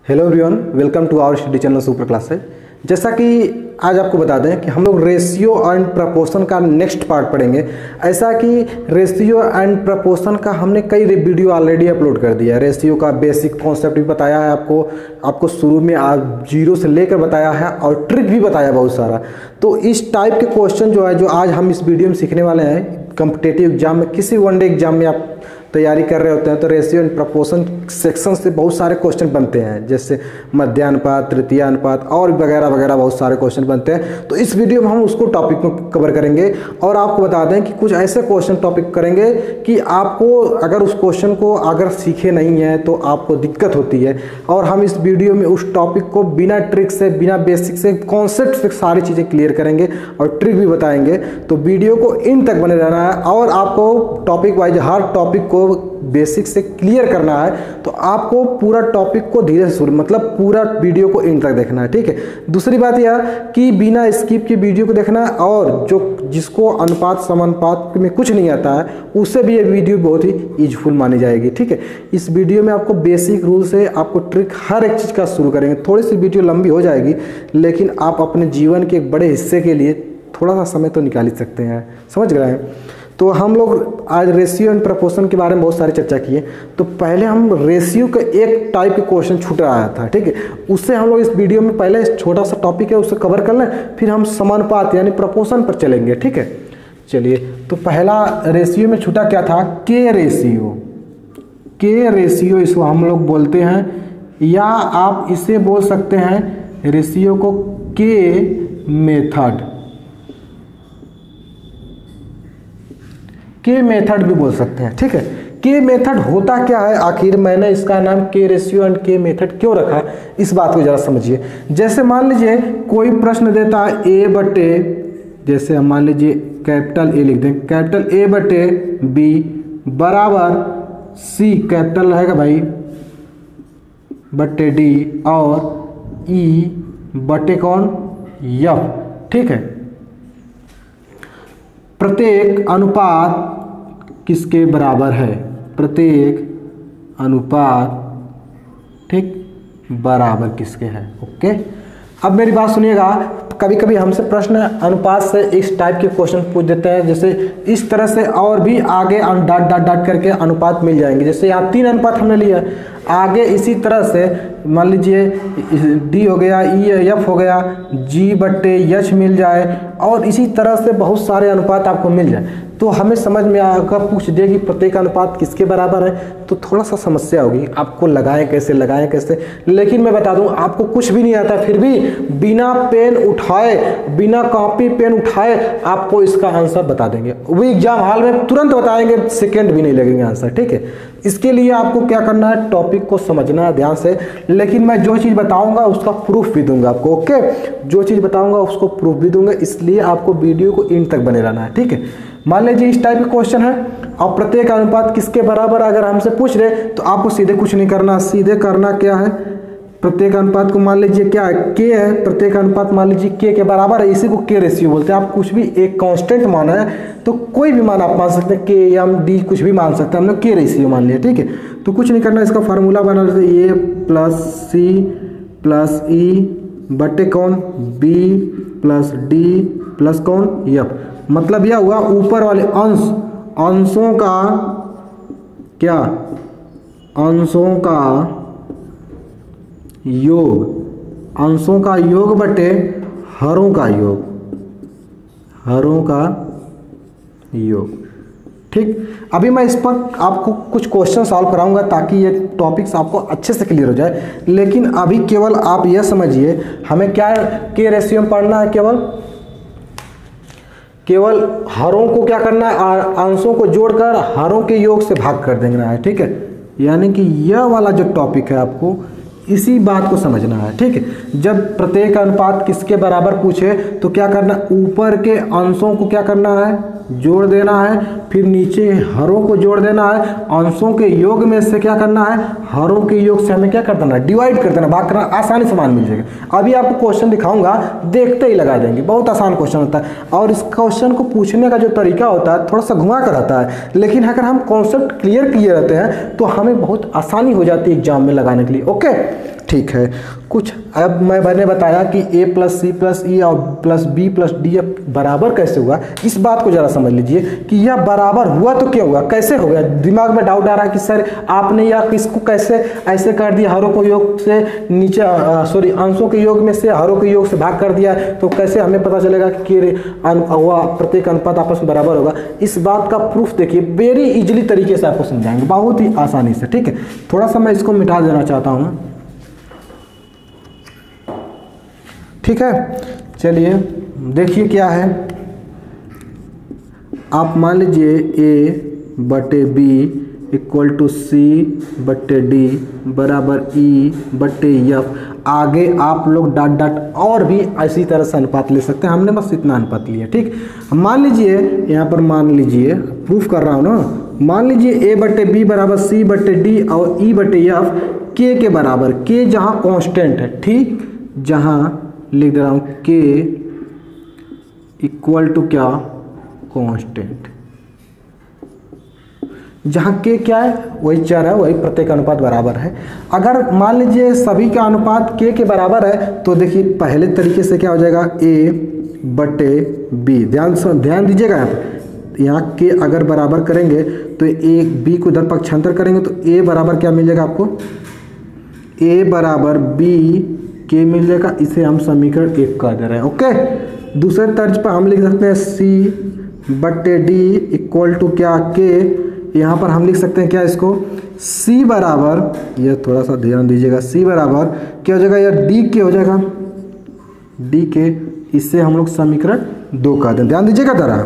Hello everyone, welcome to our study channel super classes. जैसा कि आज आपको बता दें कि हम लोग रेशियो एंड प्रपोर्शन का नेक्स्ट पार्ट पढ़ेंगे। ऐसा कि रेशियो एंड प्रपोर्शन का हमने कई वीडियो ऑलरेडी अपलोड कर दिया है। रेशियो का बेसिक कॉन्सेप्ट भी बताया है आपको शुरू में जीरो से लेकर बताया है और ट्रिक भी बताया बहुत सारा। तो इस टाइप के क्वेश्चन जो आज हम इस वीडियो में सीखने वाले हैं, कॉम्पिटिटिव एग्जाम में, किसी वनडे एग्जाम में आप तैयारी कर रहे होते हैं तो रेशियो एंड प्रपोर्शन सेक्शन से बहुत सारे क्वेश्चन बनते हैं, जैसे मध्यानुपात, तृतीय अनुपात और वगैरह वगैरह बहुत सारे क्वेश्चन बनते हैं। तो इस वीडियो में हम उसको टॉपिक को कवर करेंगे और आपको बता दें कि कुछ ऐसे क्वेश्चन टॉपिक करेंगे कि आपको अगर उस क्वेश्चन को अगर सीखे नहीं है तो आपको दिक्कत होती है। और हम इस वीडियो में उस टॉपिक को बिना ट्रिक से, बिना बेसिक से, कॉन्सेप्ट से सारी चीज़ें क्लियर करेंगे और ट्रिक भी बताएंगे। तो वीडियो को इन तक बने रहना है और आपको टॉपिक वाइज हर टॉपिक को बेसिक से क्लियर करना है। तो आपको पूरा टॉपिक को धीरे से मतलब पूरा वीडियो को इन तक देखना है, ठीक है। दूसरी बात यह कि बिना स्किप के वीडियो को देखना है और जिसको अनुपात समानुपात में कुछ नहीं आता है उससे भी ये वीडियो बहुत ही यूजफुल मानी जाएगी, ठीक है। इस वीडियो में आपको बेसिक रूल से आपको ट्रिक हर एक चीज़ का शुरू करेंगे। थोड़ी सी वीडियो लंबी हो जाएगी लेकिन आप अपने जीवन के एक बड़े हिस्से के लिए थोड़ा सा समय तो निकाल ही सकते हैं, समझ गए हैं। तो हम लोग आज रेशियो एंड प्रपोर्शन के बारे में बहुत सारी चर्चा किए। तो पहले हम रेशियो का एक टाइप के क्वेश्चन छूट रहा था, ठीक है। उससे हम लोग इस वीडियो में पहले छोटा सा टॉपिक है उससे कवर कर लें, फिर हम समानुपात यानी प्रपोर्शन पर चलेंगे, ठीक है। चलिए, तो पहला रेशियो में छूटा क्या था? के रेशियो। के रेशियो इसको हम लोग बोलते हैं, या आप इसे बोल सकते हैं रेशियो को के मेथड। के मेथड भी बोल सकते हैं, ठीक है। के मेथड होता क्या है आखिर? मैंने इसका नाम के रेशियो एंड के मेथड क्यों रखा, इस बात को जरा समझिए। जैसे मान लीजिए कोई प्रश्न देता है ए बटे, जैसे हम मान लीजिए कैपिटल ए लिख दें, कैपिटल ए बटे बी बराबर सी, कैपिटल रहेगा भाई, बटे डी और ई बटे कौन? एफ, ठीक है। प्रत्येक अनुपात किसके बराबर है? प्रत्येक अनुपात, ठीक, बराबर किसके है? ओके। अब मेरी बात सुनिएगा, कभी कभी हमसे प्रश्न अनुपात से इस टाइप के क्वेश्चन पूछ देते हैं, जैसे इस तरह से और भी आगे डाट डाट डाट करके अनुपात मिल जाएंगे। जैसे यहाँ 3 अनुपात हमने लिया, आगे इसी तरह से मान लीजिए डी हो गया, ई एफ हो गया, जी बट्टे एच मिल जाए और इसी तरह से बहुत सारे अनुपात आपको मिल जाए। तो हमें समझ में आकर पूछ दे कि प्रत्येक अनुपात किसके बराबर है, तो थोड़ा सा समस्या होगी, आपको लगाएं कैसे। लेकिन मैं बता दूं, आपको कुछ भी नहीं आता फिर भी बिना पेन उठाए, बिना कॉपी पेन उठाए आपको इसका आंसर बता देंगे। वो एग्जाम हॉल में तुरंत बताएंगे, सेकेंड भी नहीं लगेंगे आंसर, ठीक है। इसके लिए आपको क्या करना है, टॉपिक को समझना है ध्यान से। लेकिन मैं जो चीज़ बताऊंगा उसका प्रूफ भी दूंगा आपको, ओके। जो चीज़ बताऊंगा उसको प्रूफ भी दूंगा, इसलिए आपको वीडियो को इन तक बने रहना है, ठीक है। मान लीजिए इस टाइप का क्वेश्चन है और प्रत्येक अनुपात किसके बराबर अगर हमसे पूछ रहे तो आपको सीधे कुछ नहीं करना, सीधे करना क्या है, प्रत्येक अनुपात को मान लीजिए क्या है, के है, प्रत्येक अनुपात मान लीजिए के बराबर है, इसी को के रेशियो बोलते हैं। आप कुछ भी एक कांस्टेंट माना है तो कोई भी मान आप मान सकते हैं, के या डी कुछ भी मान सकते हैं, हमने के रेशियो मान लिया, ठीक है। तो कुछ नहीं करना, इसका फार्मूला बना लेते हैं, ए प्लस सी प्लस ई बटे कौन, बी प्लस डी प्लस कौन, एफ। मतलब यह हुआ ऊपर वाले अंशों का क्या, अंशों का योग, अंशों का योग बटे हरों का योग, हरों का योग, ठीक। अभी मैं इस पर आपको कुछ क्वेश्चन सॉल्व कराऊंगा ताकि ये टॉपिक्स आपको अच्छे से क्लियर हो जाए। लेकिन अभी केवल आप यह समझिए, हमें क्या के रेशियो में पढ़ना है, केवल हरों को क्या करना है, अंशों को जोड़कर हरों के योग से भाग कर देना है, ठीक है। यानी कि यह वाला जो टॉपिक है आपको इसी बात को समझना है, ठीक है। जब प्रत्येक अनुपात किसके बराबर पूछे तो क्या करना, ऊपर के अंशों को क्या करना है, जोड़ देना है, फिर नीचे हरों को जोड़ देना है, अंशों के योग में से क्या करना है, हरों के योग से हमें क्या कर देना, डिवाइड कर देना, भाग करना, आसानी से मान मिल जाएगा। अभी आपको क्वेश्चन दिखाऊंगा, देखते ही लगा देंगे, बहुत आसान क्वेश्चन होता है। और इस क्वेश्चन को पूछने का जो तरीका होता है थोड़ा सा घुमा कर आता है, लेकिन अगर हम कॉन्सेप्ट क्लियर किए रहते हैं तो हमें बहुत आसानी हो जाती है एग्जाम में लगाने के लिए, ओके। ठीक है। कुछ अब मैंने बताया कि a प्लस सी प्लस ई और प्लस बी प्लस डी बराबर कैसे हुआ, इस बात को ज़रा समझ लीजिए कि यह बराबर हुआ तो क्या हुआ, कैसे हो गया। दिमाग में डाउट आ रहा है कि सर आपने या किसको कैसे ऐसे कर दिया, हरों को योग से नीचे सॉरी अंशों के योग में से हरों के योग से भाग कर दिया, तो कैसे हमें पता चलेगा कि प्रत्येक अनुपात आपस में बराबर होगा। इस बात का प्रूफ देखिए वेरी इजीली तरीके से आपको समझाएंगे, बहुत ही आसानी से। ठीक है, थोड़ा सा मैं इसको मिटा देना चाहता हूँ। ठीक है, चलिए देखिए क्या है। आप मान लीजिए a बटे बी इक्वल टू सी बटे डी बराबर ई बटे एफ। आगे आप लोग डॉट डॉट और भी इसी तरह से अनुपात ले सकते हैं, हमने बस इतना अनुपात लिया। ठीक, मान लीजिए यहाँ पर मान लीजिए प्रूफ कर रहा हूँ ना, मान लीजिए a बटे बी बराबर सी बटे डी और ई बटे एफ के बराबर। के जहाँ कांस्टेंट है, ठीक, जहाँ लिख दे रहा हूँ k इक्वल टू क्या, कांस्टेंट। जहाँ k क्या है, वही चर है, वही प्रत्येक अनुपात बराबर है। अगर मान लीजिए सभी का अनुपात k के बराबर है तो देखिए पहले तरीके से क्या हो जाएगा, a बटे b। ध्यान दीजिएगा, यहाँ k अगर बराबर करेंगे तो a b को इधर पक्षांतर करेंगे तो a बराबर क्या मिल जाएगा आपको, a बराबर b के मिल जाएगा। इसे हम समीकरण 1 कर दे रहे हैं। ओके, दूसरे तर्ज पर हम लिख सकते हैं c बटे डी इक्वल टू क्या, k। यहाँ पर हम लिख सकते हैं क्या, इसको c बराबर, यह थोड़ा सा ध्यान दीजिएगा, c बराबर क्या हो जाएगा, यह डी के हो जाएगा, डी के। इससे हम लोग समीकरण 2 कर दें। ध्यान दीजिएगा, जरा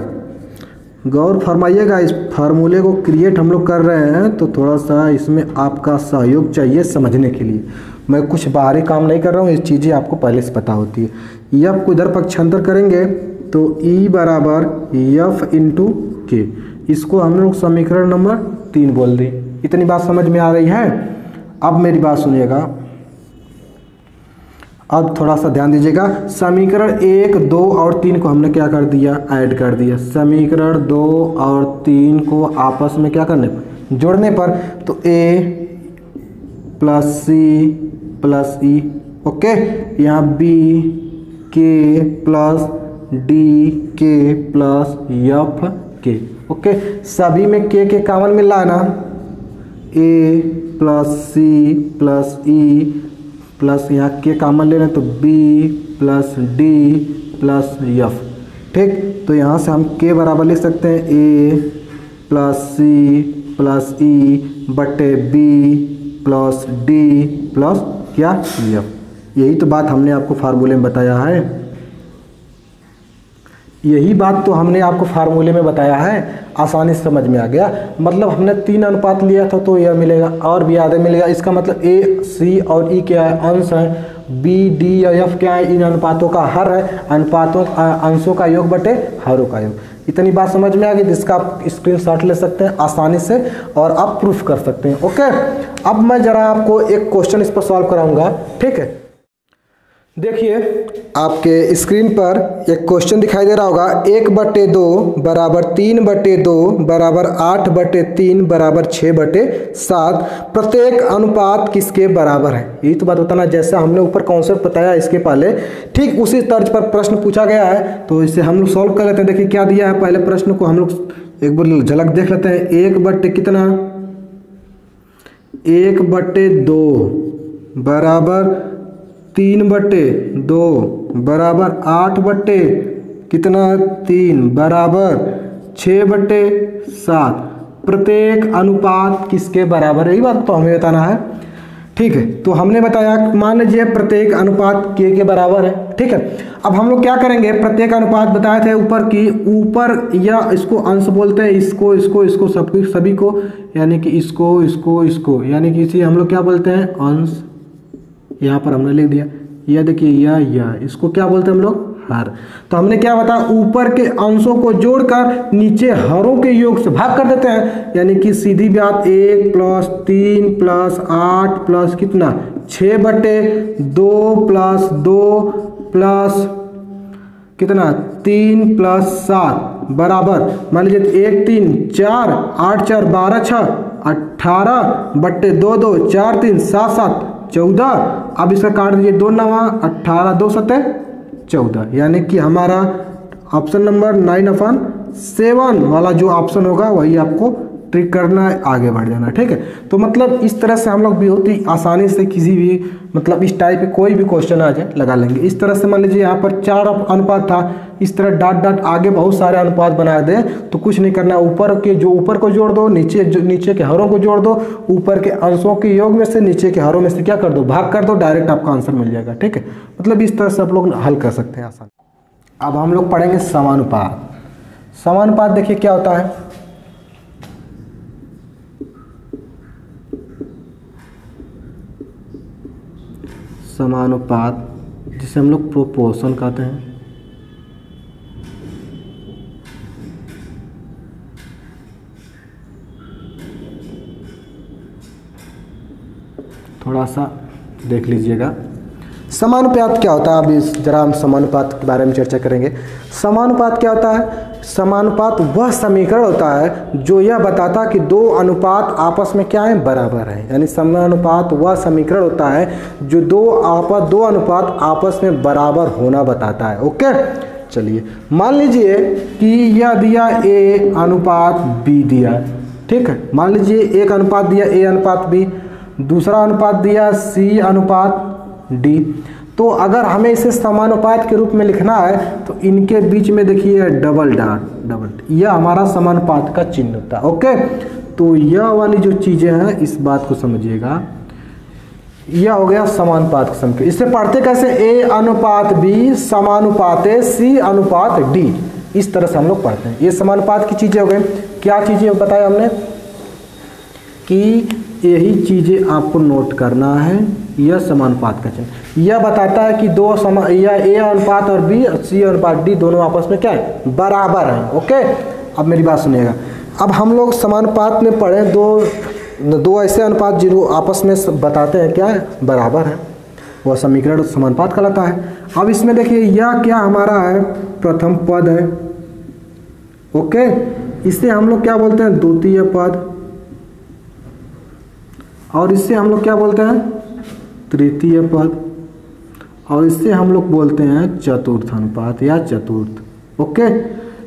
गौर फरमाइएगा, इस फार्मूले को क्रिएट हम लोग कर रहे हैं तो थोड़ा सा इसमें आपका सहयोग चाहिए समझने के लिए। मैं कुछ बाहरी काम नहीं कर रहा हूँ, ये चीज़ें आपको पहले से पता होती है। एफ को इधर पक्षांतर करेंगे तो ई बराबर एफ इंटू के, इसको हम लोग समीकरण नंबर 3 बोल दें। इतनी बात समझ में आ रही है। अब मेरी बात सुनिएगा, अब थोड़ा सा ध्यान दीजिएगा। समीकरण 1, 2 और 3 को हमने क्या कर दिया, ऐड कर दिया। समीकरण 2 और 3 को आपस में क्या करने पर, जोड़ने पर, तो a plus c plus e, okay, यहाँ b के प्लस डी के प्लस एफ के, ओके। सभी में के कॉमन मिल रहा है ना, a plus c plus e plus यहाँ के कॉमन ले लें तो b plus d plus f. ठीक, तो यहाँ से हम के बराबर लिख सकते हैं a प्लस सी प्लस ई बटे b प्लस डी प्लस क्या, एफ। यही तो बात हमने आपको फार्मूले में बताया है, यही बात तो हमने आपको फार्मूले में बताया है। आसानी से समझ में आ गया। मतलब हमने 3 अनुपात लिया था तो यह मिलेगा और भी आधे मिलेगा। इसका मतलब a, c और e क्या है, अंश है। b, d या f क्या है, इन अनुपातों का हर है। अनुपातों अंशों का योग बटे हरों का योग। इतनी बात समझ में आ गई, जिसका आप स्क्रीनशॉट ले सकते हैं आसानी से और आप प्रूफ कर सकते हैं। ओके, अब मैं जरा आपको एक क्वेश्चन इस पर सॉल्व कराऊंगा। ठीक है, देखिए आपके स्क्रीन पर एक क्वेश्चन दिखाई दे रहा होगा। 1/2 बराबर 3/2 बराबर 8/3 बराबर 6/7 प्रत्येक अनुपात किसके बराबर है। यही तो बात बताना, जैसा हमने ऊपर कॉन्सेप्ट बताया इसके पहले, ठीक उसी तर्ज पर प्रश्न पूछा गया है। तो इसे हम लोग सॉल्व कर लेते हैं। देखिए क्या दिया है, पहले प्रश्न को हम लोग एक बार झलक देख लेते हैं। 1/कितना, 1/2 बराबर 3/2 बराबर 8/3 बराबर 6/7 प्रत्येक अनुपात किसके बराबर है, यही बात तो हमें बताना है। ठीक है, तो हमने बताया मान लीजिए प्रत्येक अनुपात के बराबर है। ठीक है, अब हम लोग क्या करेंगे, प्रत्येक अनुपात बताए थे ऊपर की, ऊपर या इसको अंश बोलते हैं, इसको इसको इसको सभी को, यानी कि इसको इसको इसको, यानी कि इसे हम लोग क्या बोलते हैं, अंश। यहाँ पर हमने लिख दिया, यह देखिए यह इसको क्या बोलते हैं हम लोग, हर। तो हमने क्या बताया, ऊपर के अंशों को जोड़कर नीचे हरों के योग से भाग कर देते हैं। यानी कि सीधी बात 1 प्लस 3 प्लस 8 प्लस कितना 6/2 प्लस 2 प्लस कितना 3 प्लस 7 बराबर, मान लीजिए 1 3 4 8 4 12 6 18/2 2 4 3 7 7 14। अब इसका काट दीजिए 2 9 18, 2 7 14, यानी कि हमारा ऑप्शन नंबर 9/7 वाला जो ऑप्शन होगा वही आपको ट्रिक करना है, आगे बढ़ जाना है। ठीक है, तो मतलब इस तरह से हम लोग बहुत ही आसानी से किसी भी मतलब इस टाइप के कोई भी क्वेश्चन आ जाए लगा लेंगे। इस तरह से मान लीजिए यहाँ पर 4 अनुपात था, इस तरह डॉट डॉट आगे बहुत सारे अनुपात बना दें तो कुछ नहीं करना, ऊपर के जो ऊपर को जोड़ दो, नीचे के हरों को जोड़ दो, ऊपर के अंशों के योग में से नीचे के हरों में से क्या कर दो, भाग कर दो, डायरेक्ट आपका आंसर मिल जाएगा। ठीक है, मतलब इस तरह से आप लोग हल कर सकते हैं आसान। अब हम लोग पढ़ेंगे समानुपात। समानुपात देखिए क्या होता है। समानुपात जिसे हम लोग प्रोपोर्शन कहते हैं। थोड़ा सा देख लीजिएगा समानुपात क्या होता है। अब इस जरा हम समानुपात के बारे में चर्चा करेंगे। समानुपात क्या होता है? समानुपात वह समीकरण होता है जो यह बताता कि दो अनुपात आपस में क्या है, बराबर है। यानी समानुपात वह समीकरण होता है जो दो अनुपात आपस में बराबर होना बताता है। ओके, चलिए मान लीजिए कि यह दिया A अनुपात B दिया। ठीक है, मान लीजिए एक अनुपात दिया A अनुपात B, दूसरा अनुपात दिया C अनुपात D। तो अगर हमें इसे समानुपात के रूप में लिखना है तो इनके बीच में देखिए डबल डॉट, यह हमारा समानुपात का चिन्ह होता है। ओके, तो यह वाली जो चीजें हैं इस बात को समझिएगा, यह हो गया समानुपात का समीकरण। इसे पढ़ते कैसे, A अनुपात B समानुपात C अनुपात D। इस तरह से हम लोग पढ़ते हैं। ये समानुपात की चीजें हो गई। क्या चीजें बताया हमने कि यही चीजें आपको नोट करना है। यह समानुपात का चिन्ह यह बताता है कि यह A अनुपात और B C अनुपात D दोनों आपस में क्या है, बराबर हैं। ओके, अब मेरी बात सुनिएगा। अब हम लोग समानुपात में पढ़े दो ऐसे अनुपात जो आपस में बताते हैं क्या है, बराबर है, वह समीकरण समानुपात कहलाता है। अब इसमें देखिए यह क्या हमारा है, प्रथम पद है। ओके, इसे हम लोग क्या बोलते हैं, द्वितीय पद, और इससे हम लोग क्या बोलते हैं, तृतीय पद, और इससे हम लोग बोलते हैं चतुर्थ अनुपात या चतुर्थ। ओके,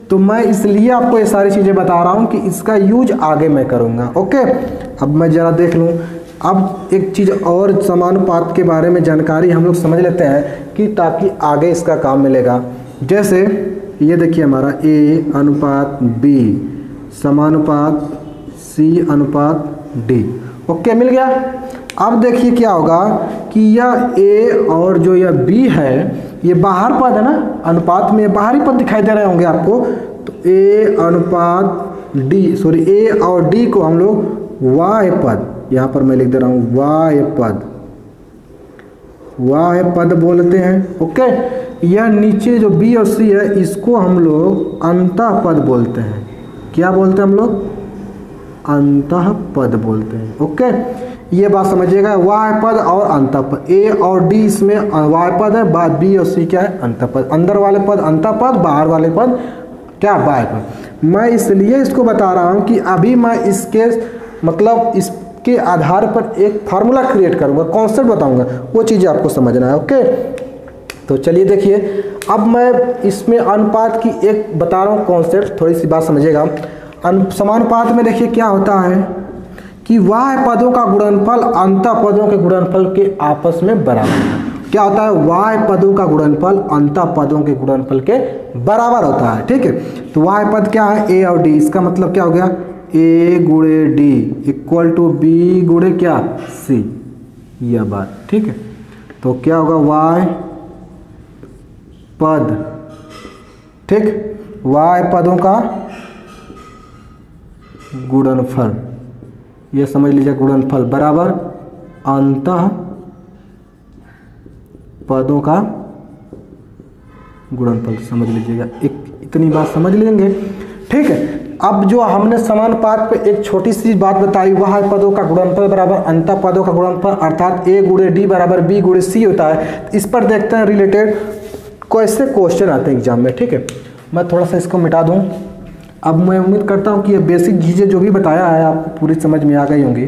तो मैं इसलिए आपको ये सारी चीज़ें बता रहा हूँ कि इसका यूज आगे मैं करूँगा। ओके, अब मैं ज़रा देख लूँ। अब एक चीज़ और समानुपात के बारे में जानकारी हम लोग समझ लेते हैं कि ताकि आगे इसका काम मिलेगा। जैसे ये देखिए हमारा A अनुपात B समानुपात C अनुपात D। ओके, मिल गया। अब देखिए क्या होगा कि यह A और जो यह B है ये बाहर पद है ना, अनुपात में बाहरी पद दिखाई दे रहे होंगे आपको। तो A अनुपात D, A और D को हम लोग Y पद, यहाँ पर मैं लिख दे रहा हूँ Y पद बोलते हैं। ओके, यह नीचे जो B और C है इसको हम लोग अंतः पद बोलते हैं। क्या बोलते हैं हम लोग, अंतः पद बोलते हैं। ओके, ये बात समझिएगा, Y पद और अंतः पद, A और D इसमें Y पद है, बाद B और C क्या है, अंतः पद। अंदर वाले पद अंतः पद, बाहर वाले पद क्या, बाह्य पद। मैं इसलिए इसको बता रहा हूँ कि अभी मैं इसके मतलब इसके आधार पर एक फार्मूला क्रिएट करूँगा, कॉन्सेप्ट बताऊँगा, वो चीज़ें आपको समझना है। ओके, तो चलिए देखिए, अब मैं इसमें अनुपात की एक बता रहा हूँ कॉन्सेप्ट, थोड़ी सी बात समझिएगा। समानुपात में देखिए क्या होता है कि Y पदों का गुणनफल अंतः पदों के गुणनफल के आपस में बराबर है। क्या होता है, Y पदों का गुणनफल अंतः पदों के गुणनफल के बराबर होता है। ठीक है, तो Y पद क्या है, A और D, इसका मतलब क्या हो गया, A गुणे D इक्वल टू B गुणे क्या, C, यह बात। ठीक है, तो क्या होगा, Y पद, ठीक, Y पदों का गुणनफल, यह समझ लीजिए, गुणनफल बराबर अंतः पदों का गुणनफल, समझ लीजिएगा। इतनी बात समझ लेंगे। ठीक है, अब जो हमने समानुपात पे एक छोटी सी बात बताई, वह पदों का गुणनफल बराबर अंतः पदों का गुणनफल, अर्थात A गुणे D बराबर B गुणे C होता है। इस पर देखते हैं रिलेटेड कैसे क्वेश्चन आते हैं एग्जाम में। ठीक है, मैं थोड़ा सा इसको मिटा दूं। अब मैं उम्मीद करता हूं कि ये बेसिक चीज़ें जो भी बताया है आपको पूरी समझ में आ गई होंगी।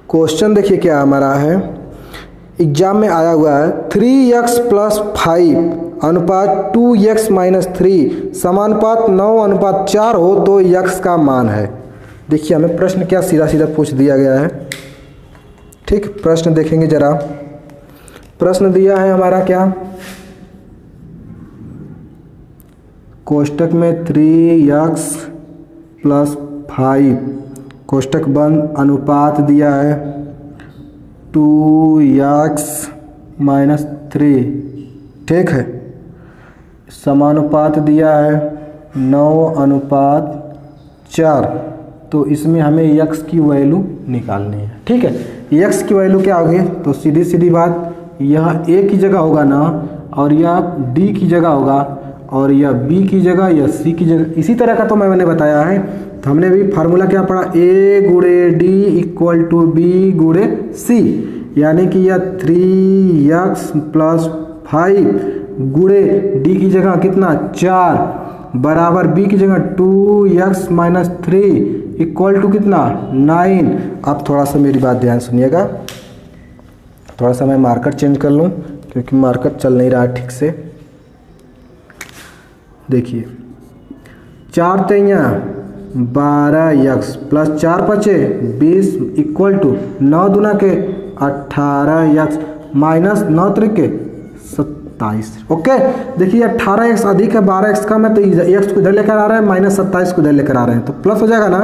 क्वेश्चन देखिए क्या हमारा है, एग्जाम में आया हुआ है 3x + 5 अनुपात 2x - 3 समानुपात 9:4 हो तो x का मान है। देखिए हमें प्रश्न क्या सीधा सीधा पूछ दिया गया है। ठीक, प्रश्न देखेंगे जरा। प्रश्न दिया है हमारा क्या, कोष्टक में 3x + 5 कोष्टक बंद अनुपात दिया है 2x - 3, ठीक है, समानुपात दिया है 9:4। तो इसमें हमें x की वैल्यू निकालनी है। ठीक है, x की वैल्यू क्या होगी, तो सीधी सीधी बात, यह a की जगह होगा ना, और यह d की जगह होगा, और यह b की जगह, यह c की जगह। इसी तरह का तो मैंने बताया है। तो हमने भी फार्मूला क्या पढ़ा, a × d = b × c, यानी कि यह 3x + 5 × d की जगह कितना 4 बराबर b की जगह 2x - 3 = कितना 9। अब थोड़ा सा मेरी बात ध्यान सुनिएगा, थोड़ा सा मैं मार्कर चेंज कर लूँ क्योंकि मार्कर चल नहीं रहा है ठीक से। देखिए 4 × 3 = 12x + 4 × 5 = 20 = 9 दूना के 18x - 9 त्रिके 27। ओके, देखिए 18x अधिक है 12x कम है, तो x को इधर लेकर आ रहे हैं, -27 को इधर लेकर आ रहे हैं, तो प्लस हो जाएगा ना।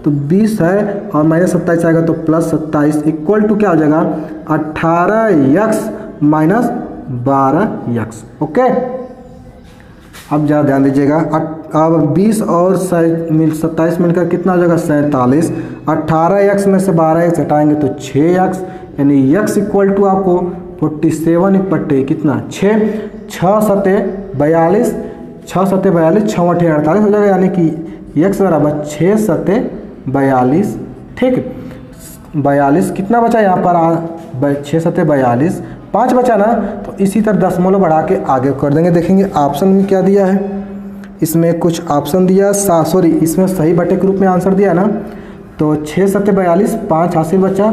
तो 20 है और -27 आएगा तो +27 = क्या हो जाएगा 18x - 12x। ओके, अब ज़रा ध्यान दीजिएगा। अब 20 और 27 मिलकर कितना हो जाएगा 47। 18x में से 12x हटाएंगे तो 6x, यानी x = आपको 47 कितना 6 6 7 42 6 7 42 6 8 48 हो जाएगा, यानी कि x बराबर 6 7 42। ठीक, 42 कितना बचा यहाँ पर 6 7 42 5 बचा ना, तो इसी तरह दशमलव बढ़ा के आगे कर देंगे। देखेंगे ऑप्शन में क्या दिया है, इसमें कुछ ऑप्शन दिया, सॉरी इसमें सही बटे के रूप में आंसर दिया ना। तो 6 7 42 5 हासिल बचा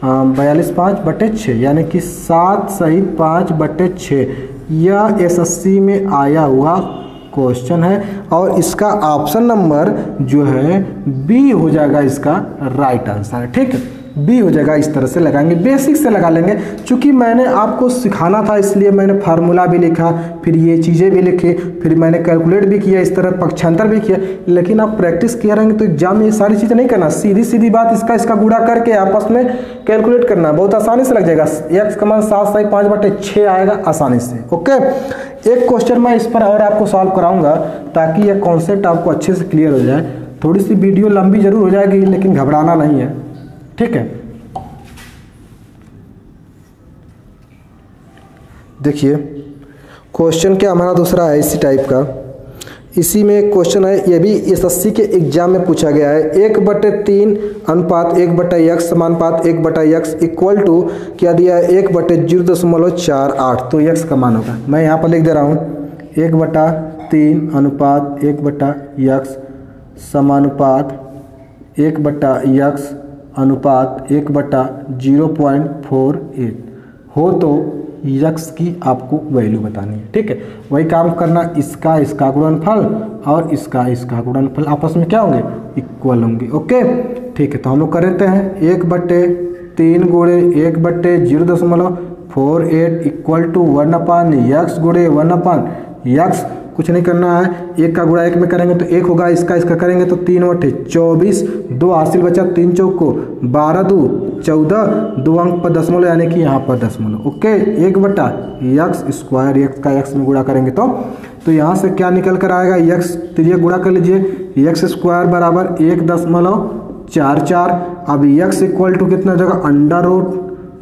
42 5 बटे 6, यानी कि 7 सही 5 बटे 6। यह एसएससी में आया हुआ क्वेश्चन है और इसका ऑप्शन नंबर जो है बी हो जाएगा, इसका राइट आंसर है। ठीक है, बी हो जाएगा। इस तरह से लगाएंगे, बेसिक से लगा लेंगे। चूंकि मैंने आपको सिखाना था इसलिए मैंने फार्मूला भी लिखा, फिर ये चीज़ें भी लिखी, फिर मैंने कैलकुलेट भी किया, इस तरह पक्षांतर भी किया। लेकिन आप प्रैक्टिस किया रहेंगे तो एग्जाम में ये सारी चीज़ें नहीं करना, सीधी सीधी बात इसका गुणा करके आपस में कैलकुलेट करना, बहुत आसानी से लग जाएगा। x का मान 7 सही 5 बटे 6 आएगा आसानी से। ओके, एक क्वेश्चन मैं इस पर और आपको सॉल्व कराऊंगा ताकि यह कॉन्सेप्ट आपको अच्छे से क्लियर हो जाए। थोड़ी सी वीडियो लंबी जरूर हो जाएगी लेकिन घबराना नहीं है। ठीक है, देखिए क्वेश्चन क्या हमारा दूसरा है इसी टाइप का। इसी में क्वेश्चन है, ये भी एसएससी के एग्जाम में पूछा गया है। 1/3 अनुपात 1/x समानुपात 1/x = क्या दिया है 1/0.48। तो x का मान होगा, मैं यहाँ पर लिख दे रहा हूँ 1/3 अनुपात 1/x समानुपात 1/x अनुपात 1/0.48 हो तो x की आपको वैल्यू बतानी है। ठीक है, वही काम करना, इसका गुणनफल और इसका गुणनफल आपस में क्या होंगे इक्वल होंगे। ओके, ठीक है, तो हम लोग कर देते हैं 1/3 × 1/0.48 = 1/x × 1/x। कुछ नहीं करना है, 1 का गुणा 1 में करेंगे तो 1 होगा, इसका करेंगे तो 3/24 2 हासिल बचा 3 चौको 12 2 14 2 अंक पर दशमलव, यानी कि यहाँ पर दशमलव। ओके, 1/x², x का x में गुणा करेंगे तो यहाँ से क्या निकल कर आएगा x, तो गुणा कर लीजिए x² बराबर 1.44। अब x = कितना जगह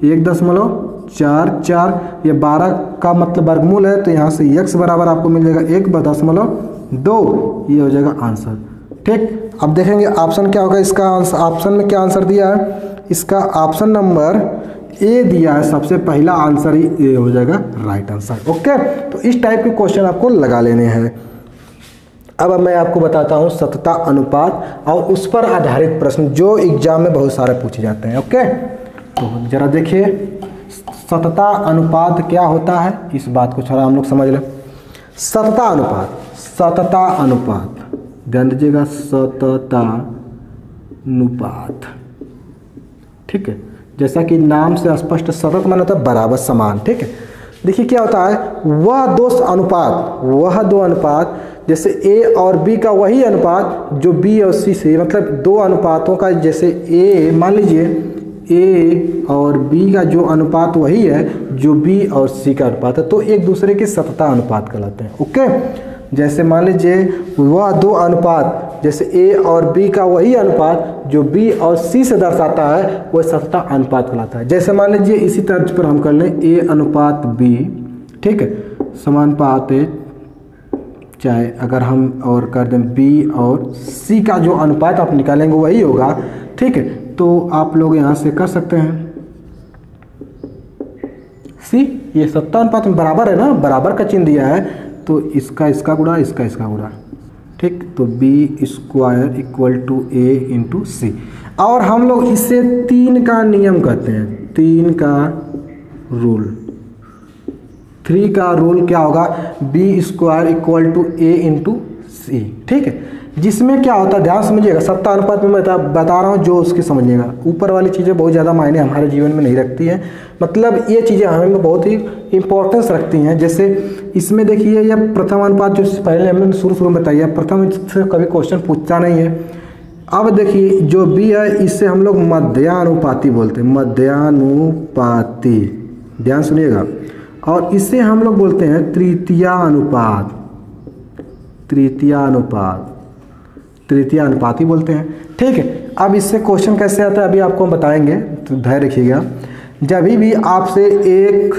√1.44। ये 12 का मतलब वर्गमूल है, तो यहाँ से x बराबर आपको मिल जाएगा 1.2। ये हो जाएगा आंसर। ठीक, अब देखेंगे ऑप्शन क्या होगा इसका आंसर। ऑप्शन में क्या आंसर दिया है, इसका ऑप्शन नंबर ए दिया है, सबसे पहला आंसर ही ए हो जाएगा राइट आंसर। ओके, तो इस टाइप के क्वेश्चन आपको लगा लेने हैं। अब मैं आपको बताता हूँ सतता अनुपात और उस पर आधारित प्रश्न जो एग्जाम में बहुत सारे पूछे जाते हैं। ओके, तो जरा देखिए सतता अनुपात क्या होता है, इस बात को थोड़ा हम लोग समझ लें। सतता अनुपात ध्यान दीजिएगा, सतता अनुपात, ठीक है। जैसा कि नाम से स्पष्ट, सतत माने होता है बराबर, समान, ठीक है। देखिए क्या होता है, वह दो अनुपात जैसे A और B का वही अनुपात जो B और C से, मतलब दो अनुपातों का, जैसे A मान लीजिए A और B का जो अनुपात वही है जो B और C का अनुपात है, तो एक दूसरे के सतता अनुपात कहलाते हैं। ओके, जैसे मान लीजिए वह दो अनुपात जैसे A और B का वही अनुपात जो B और C से दर्शाता है वह सतता अनुपात कहलाता है। जैसे मान लीजिए इसी तर्ज पर हम कर लें A अनुपात B, ठीक है, समानुपात है, चाहे अगर हम और कर दें B और C का जो अनुपात आप निकालेंगे वही होगा, ठीक है। तो आप लोग यहाँ से कर सकते हैं C, ये सतता अनुपात में बराबर है ना, बराबर का चिन्ह दिया है, तो इसका गुणा, इसका गुणा, ठीक। तो B square equal to A into C। और हम लोग इसे 3 का नियम कहते हैं, 3 का रूल। 3 का रूल क्या होगा, B square equal to A into C, ठीक है। जिसमें क्या होता है, ध्यान समझिएगा, सत्ता अनुपात में मैं बता रहा हूँ जो उसकी समझिएगा, ऊपर वाली चीज़ें बहुत ज़्यादा मायने हमारे जीवन में नहीं रखती हैं, मतलब ये चीज़ें हमें बहुत ही इंपॉर्टेंस रखती हैं। जैसे इसमें देखिए यह प्रथम अनुपात जो पहले हमने शुरू में बताया, प्रथम इससे कभी क्वेश्चन पूछता नहीं है। अब देखिए जो B है इससे हम लोग मध्यानुपाती बोलते हैं, मध्यानुपाती, ध्यान सुनिएगा। और इससे हम लोग बोलते हैं तृतीया अनुपाती बोलते हैं, ठीक है। अब इससे क्वेश्चन कैसे आता है अभी आपको हम बताएंगे, तो धैर्य रखिएगा। जब भी आपसे 1,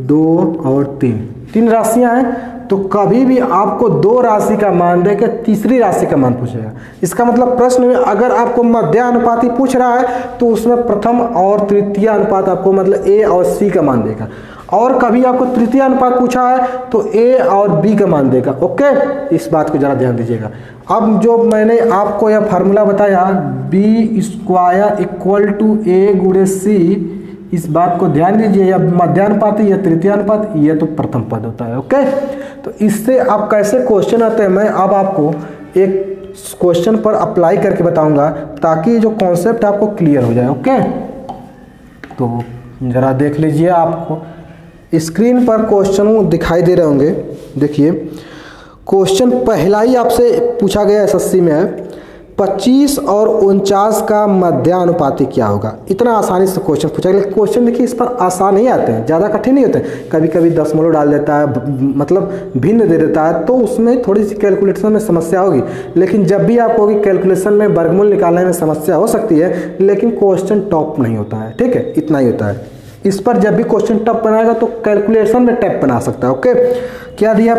2 और 3 राशियां हैं तो कभी भी आपको 2 राशि का मान देकर तीसरी राशि का मान पूछेगा। इसका मतलब प्रश्न में अगर आपको मध्यानुपाती पूछ रहा है तो उसमें प्रथम और तृतीय अनुपात आपको मतलब A और C का मान देगा, और कभी आपको तृतीय अनुपात पूछा है तो A और B का मान देगा। ओके, इस बात को जरा ध्यान दीजिएगा। अब जो मैंने आपको यह फार्मूला बताया B square equal to A गुणे C, इस बात को ध्यान दीजिए, या मध्यानुपात या तृतीय अनुपात, ये तो प्रथम पद होता है। ओके, तो इससे आप कैसे क्वेश्चन आते हैं मैं अब आपको एक क्वेश्चन पर अप्लाई करके बताऊंगा ताकि जो कॉन्सेप्ट आपको क्लियर हो जाए। ओके, तो जरा देख लीजिए, आपको स्क्रीन पर क्वेश्चन दिखाई दे रहे होंगे। देखिए क्वेश्चन पहला ही आपसे पूछा गया एसएससी में है, 25 और 49 का मध्यानुपाती क्या होगा। इतना आसानी से क्वेश्चन पूछा गया। क्वेश्चन देखिए इस पर आसान नहीं आते हैं, ज़्यादा कठिन नहीं होते हैं, कभी कभी दशमलव डाल देता है, मतलब भिन्न दे देता है, तो उसमें थोड़ी सी कैलकुलेशन में समस्या होगी। लेकिन जब भी आप होगी कैलकुलेशन में वर्गमूल निकालने में समस्या हो सकती है, लेकिन क्वेश्चन टॉप नहीं होता है, ठीक है, इतना ही होता है। इस पर जब भी क्वेश्चन टफ बनाएगा तो कैलकुलेशन में टफ बना सकता है। ओके, क्या दिया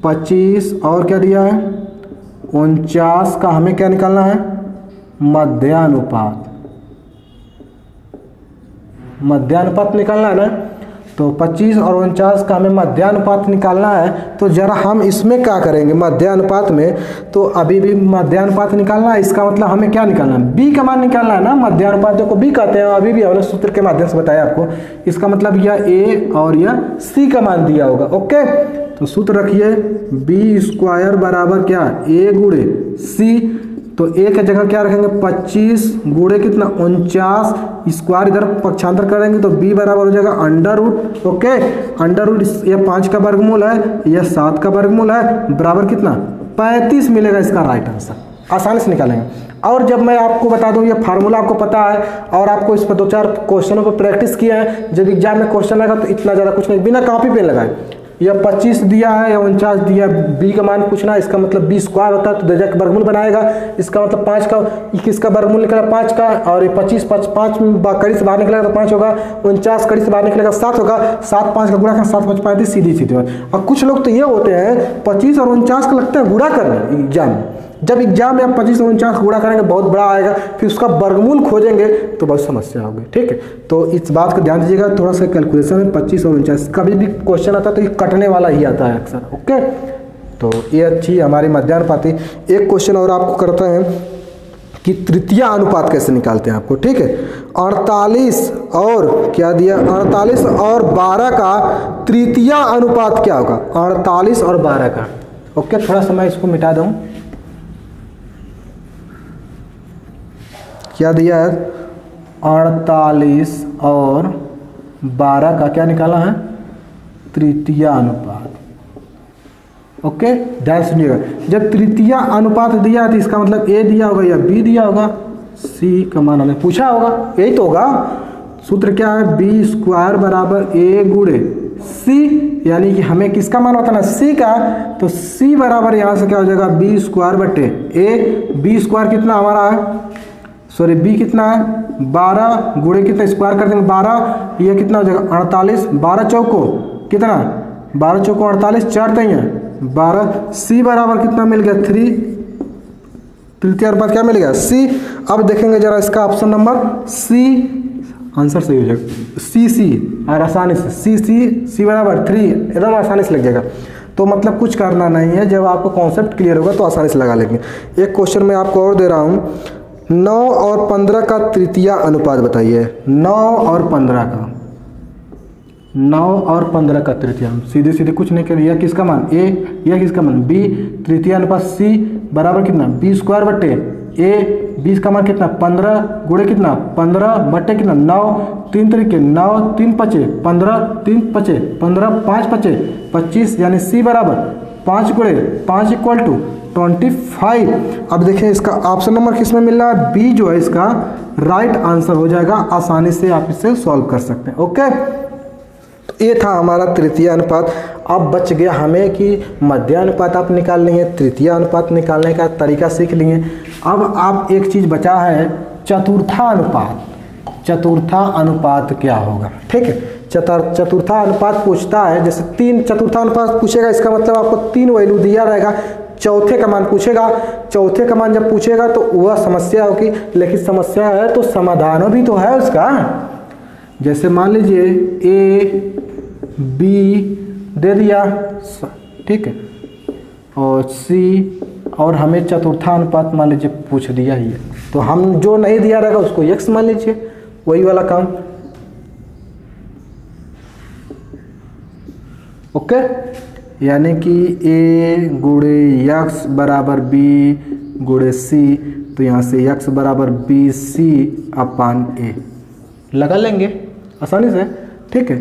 25 और क्या दिया है 49 का हमें क्या निकालना है, मध्यानुपात निकालना है ना। तो 25 और 49 का हमें मध्यानुपात निकालना है, तो जरा हम इसमें क्या करेंगे, मध्यानुपात में तो अभी भी मध्यानुपात निकालना है। इसका मतलब हमें क्या निकालना है, B का मान निकालना है ना, मध्यानुपात को B कहते हैं, अभी भी हमने सूत्र के माध्यम से बताया आपको। इसका मतलब यह A और यह C का मान दिया होगा। ओके, तो सूत्र रखिए B स्क्वायर बराबर क्या, A गुणे C, तो A की जगह क्या रखेंगे 25 गुणे कितना 49, स्क्वायर इधर पक्षांतर करेंगे तो B बराबर हो जाएगा under root. Okay, under root यह 5 का वर्गमूल है, यह 7 का वर्गमूल है, बराबर कितना 35 मिलेगा इसका राइट आंसर। आसानी से निकालेंगे। और जब मैं आपको बता दूं ये फार्मूला आपको पता है और आपको इस पर 2-4 क्वेश्चनों पर प्रैक्टिस किया है, जब एग्जाम में क्वेश्चन आएगा तो इतना ज़्यादा कुछ नहीं, बिना कॉपी पेन लगाए यह 25 दिया है या 49 दिया, B का मान पूछना है, इसका मतलब B स्क्वायर होता है तो दर्जा का वर्गमूल बनाएगा, इसका मतलब 5 का 21 का वर्गमूल निकलेगा 5 का, और ये 25 कड़ी से बाहर निकलेगा तो 5 होगा, 49 कड़ी से बाहर निकलेगा 7 होगा, 7 5 का गुणा कर 7 5 35 सीधी बात। और कुछ लोग तो ये होते हैं 25 और 49 का लगता है गुणा करना एग्जाम, जब एग्जाम में आप 2549 गुणा करेंगे बहुत बड़ा आएगा, फिर उसका वर्गमूल खोजेंगे तो बहुत समस्या होगी। ठीक है, तो इस बात को ध्यान दीजिएगा। थोड़ा सा कैलकुलेशन में 2549 कभी भी क्वेश्चन आता है तो ये कटने वाला ही आता है अक्सर। ओके, तो ये अच्छी हमारी मध्यानुपाती। एक क्वेश्चन और आपको करते हैं कि तृतीय अनुपात कैसे निकालते हैं आपको। ठीक है, 48 और क्या दिया, 48 और 12 का तृतीय अनुपात क्या होगा, 48 और 12 का। ओके, थोड़ा सा मैं इसको मिटा दूं। क्या दिया है, 48 और 12 का क्या निकाला है, तृतीय अनुपात। ओके, ध्यान सुनिएगा। जब तृतीय अनुपात दिया तो इसका मतलब ए दिया होगा या बी दिया होगा, सी का मान हमें पूछा होगा, यही तो होगा। सूत्र क्या है, बी स्क्वायर बराबर ए गुणे सी, यानी कि हमें किसका मान होता है ना, सी का। तो सी बराबर यहाँ से क्या हो जाएगा, बी स्क्वायर बटे ए। बी स्क्वायर कितना हमारा है, सॉरी बी कितना है 12 गुणे कितना स्क्वायर कर देंगे 12, ये कितना हो जाएगा 48। 12 चौको कितना, 12 चौको 48, 4 तैया 12। सी बराबर कितना मिल गया 3, तृतीय अनुपात क्या मिल गया सी। अब देखेंगे जरा इसका ऑप्शन नंबर सी, आंसर सही हो जाएगा सी और आसानी से सी बराबर 3 एकदम आसानी से लग जाएगा। तो मतलब कुछ करना नहीं है, जब आपको कॉन्सेप्ट क्लियर होगा तो आसानी से लगा लेंगे। एक क्वेश्चन मैं आपको और दे रहा हूँ, 9 और 15 का तृतीय अनुपात बताइए। 9 और 15 का, 9 और 15 का तृतीय, सीधे सीधे कुछ नहीं करिए, किसका मान ए, या किसका मान बी। तृतीय अनुपात सी बराबर कितना, बी स्क्वायर बटे ए, 20 का मान कितना 15 गुणे कितना 15 बटे कितना 9, 3 तरीके 9, 3 पचे 15, 3 पचे 15, 5 पचे 25, यानी सी बराबर 5 गुणे 5 इक्वल टू 25। अब देखें इसका ऑप्शन नंबर किस में मिल रहा है, बी जो है इसका राइट आंसर हो जाएगा। आसानी से आप इसे सॉल्व कर सकते हैं। ओके, तो ये था हमारा तृतीय अनुपात। अब बच गया हमें कि मध्य अनुपात आप निकाल लेंगे, तृतीय अनुपात निकालने का तरीका सीख लिए। अब आप एक चीज़ बचा है, चतुर्था अनुपात। चतुर्था अनुपात क्या होगा, ठीक है। चतुर्था अनुपात पूछता है, जैसे 3 चतुर्था अनुपात पूछेगा, इसका मतलब आपको 3 वैल्यू दिया रहेगा, चौथे का मान पूछेगा। चौथे का मान जब पूछेगा तो वह समस्या होगी, लेकिन समस्या है तो समाधान भी तो है उसका। जैसे मान लीजिए ए बी दे दिया, ठीक है, और सी, और हमें चतुर्था अनुपात मान लीजिए पूछ दिया ही है, तो हम जो नहीं दिया रहेगा उसको एक्स मान लीजिए, वही वाला काम। ओके, यानी कि ए गुणे यक्स बराबर बी गुणे सी, तो यहाँ से यक्स बराबर बी सी अपान ए लगा लेंगे आसानी से, ठीक है।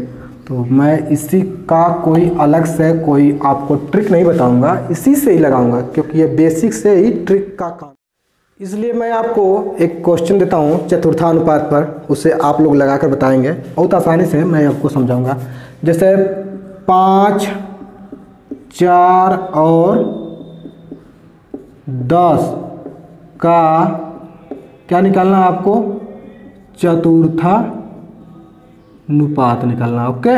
तो मैं इसी का कोई अलग से कोई आपको ट्रिक नहीं बताऊंगा, इसी से ही लगाऊंगा, क्योंकि ये बेसिक से ही ट्रिक का काम। इसलिए मैं आपको एक क्वेश्चन देता हूँ चतुर्थानुपात पर, उसे आप लोग लगाकर बताएंगे, बहुत आसानी से मैं आपको समझाऊंगा। जैसे 5, 4 और 10 का क्या निकालना है आपको, चतुर्था अनुपात निकालना। ओके,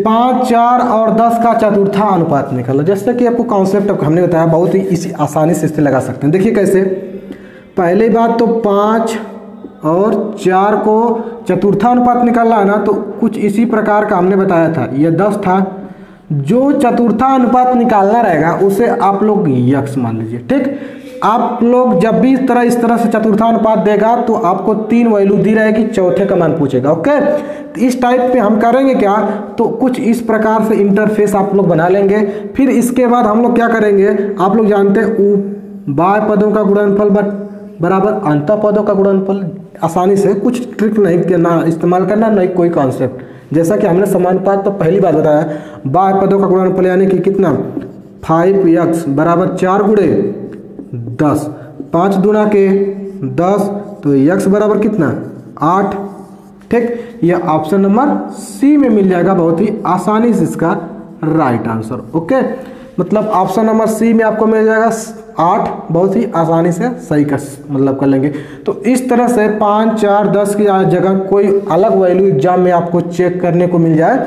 5, 4 और 10 का चतुर्था अनुपात निकालना। जैसे कि आपको कॉन्सेप्ट हमने बताया, बहुत ही इसी आसानी से इससे लगा सकते हैं। देखिए कैसे, पहली बात तो 5 और 4 को चतुर्था अनुपात निकालना है ना, तो कुछ इसी प्रकार का हमने बताया था। ये 10 था, जो चतुर्था अनुपात निकालना रहेगा उसे आप लोग यक्स मान लीजिए, ठीक। आप लोग जब भी इस तरह से चतुर्था अनुपात देगा तो आपको 3 वैल्यू दी रहेगी, चौथे का मान पूछेगा। ओके, तो इस टाइप पे हम करेंगे क्या, तो कुछ इस प्रकार से इंटरफेस आप लोग बना लेंगे। फिर इसके बाद हम लोग क्या करेंगे, आप लोग जानते हैं बाह्य पदों का गुणनफल बराबर अंतः पदों का गुणनफल। आसानी से, कुछ ट्रिक नहीं करना, इस्तेमाल करना नहीं कोई कॉन्सेप्ट। जैसा कि हमने समानुपात तो पहली बार बताया, बाह्य पदों का गुणनफल यानी कि कितना 5x बराबर 4 गुणे 10, 5 दूना के 10, तो x बराबर कितना 8, ठीक। यह ऑप्शन नंबर सी में मिल जाएगा, बहुत ही आसानी से इसका राइट आंसर। ओके, मतलब ऑप्शन नंबर सी में आपको मिल जाएगा 8, बहुत ही आसानी से सही कर लेंगे। तो इस तरह से 5, 4, 10 की जगह कोई अलग वैल्यू एग्जाम में आपको चेक करने को मिल जाए,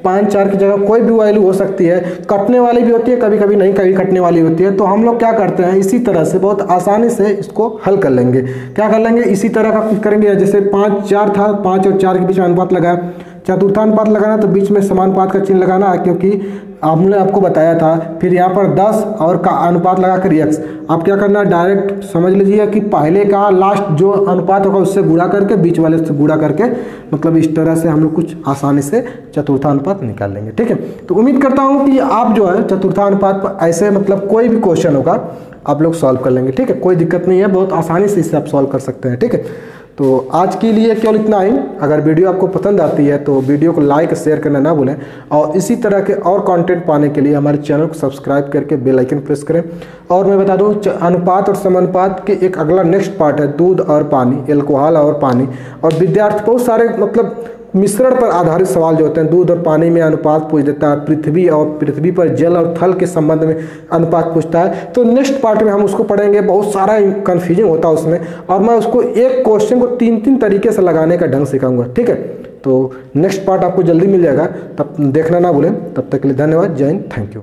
5 4 की जगह कोई भी वैल्यू हो सकती है, कटने वाली भी होती है, कभी कभी नहीं कभी कटने वाली होती है। तो हम लोग क्या करते हैं, इसी तरह से बहुत आसानी से इसको हल कर लेंगे। क्या कर लेंगे, इसी तरह का कुछ करेंगे। जैसे 5 4 था, 5 और 4 के बीच में अनुपात लगाया, चतुर्थानुपात लगाना तो बीच में समानुपात का चिन्ह लगाना है, क्योंकि हमने आपको बताया था। फिर यहाँ पर 10 और का अनुपात लगाकर x। आप क्या करना है, डायरेक्ट समझ लीजिए कि पहले का लास्ट जो अनुपात होगा उससे गुणा करके बीच वाले से गुणा करके, मतलब इस तरह से हम लोग कुछ आसानी से चतुर्थानुपात निकाल लेंगे। ठीक है, तो उम्मीद करता हूँ कि आप जो है चतुर्थानुपात पर ऐसे मतलब कोई भी क्वेश्चन होगा आप लोग सॉल्व कर लेंगे। ठीक है, कोई दिक्कत नहीं है, बहुत आसानी से इसे आप सॉल्व कर सकते हैं। ठीक है, तो आज के लिए केवल इतना ही। अगर वीडियो आपको पसंद आती है तो वीडियो को लाइक शेयर करना ना भूलें, और इसी तरह के और कंटेंट पाने के लिए हमारे चैनल को सब्सक्राइब करके बेल आइकन प्रेस करें। और मैं बता दूं, अनुपात और समानुपात के एक अगला नेक्स्ट पार्ट है दूध और पानी, एल्कोहल और पानी। और विद्यार्थी बहुत सारे मतलब मिश्रण पर आधारित सवाल जो होते हैं, दूध और पानी में अनुपात पूछ देता है, पृथ्वी पर जल और थल के संबंध में अनुपात पूछता है। तो नेक्स्ट पार्ट में हम उसको पढ़ेंगे, बहुत सारा कंफ्यूजिंग होता है उसमें, और मैं उसको एक क्वेश्चन को 3 तरीके से लगाने का ढंग सिखाऊंगा। ठीक है, तो नेक्स्ट पार्ट आपको जल्दी मिल जाएगा, तब देखना ना भूलें। तब तक के लिए धन्यवाद, जय हिंद, थैंक यू।